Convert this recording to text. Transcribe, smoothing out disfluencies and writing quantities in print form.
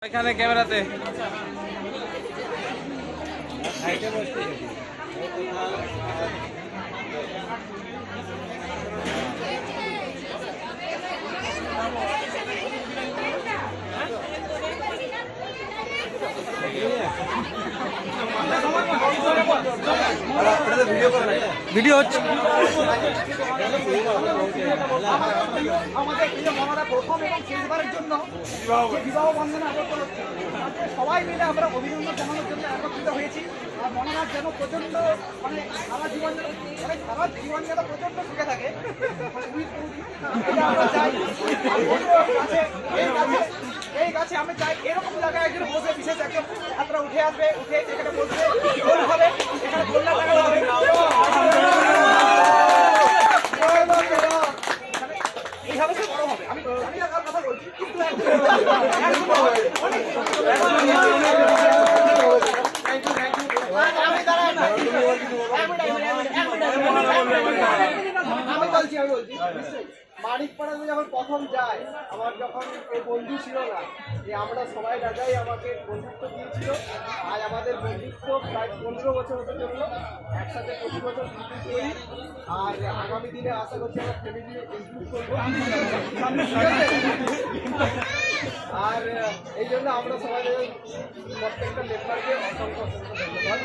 এখানে ক্যামেরাতে ভিডিও হচ্ছে। আমাদের প্রিয় মনারা প্রথম এবং শেষবারের জন্য বিবাহ বন্ধনে আবদ্ধ হচ্ছে। সবাই মিলে আমরা অভিনন্দন জানানোর জন্য একত্রিত হয়েছি। আর মনারা যেন প্রচন্ড সারা জীবন যেন প্রচন্ড সুখে থাকে আমরা চাই। এই গাছে আমি চাই এরকম জায়গায় একজন বসে বিশেষ একজন ছাত্র উঠে আসবে, উঠে এখানে বসবে, হবে এখানে কল্যাণ লাগানো হবে। এইভাবে সে বড় হবে। আমি তার কথা বলছি কিন্তু আমি বলছি মানিকপাড়াতে যখন প্রথম যাই, আমার যখন এই বন্ধু ছিল না, যে আমরা সবাই দাদাই আমাকে বন্ধুত্ব দিয়েছিল। আজ আমাদের বন্ধুত্ব প্রায় 15 বছর হতে চললো। একসাথে প্রতি বছর করি। আর আগামী দিনে আশা করছি আমার ফ্যামিলি ইনক্লুড করবো। আর এই জন্য আমরা সবাই প্রত্যেকটা মেম্বারকে অসংখ্য ধন্যবাদ।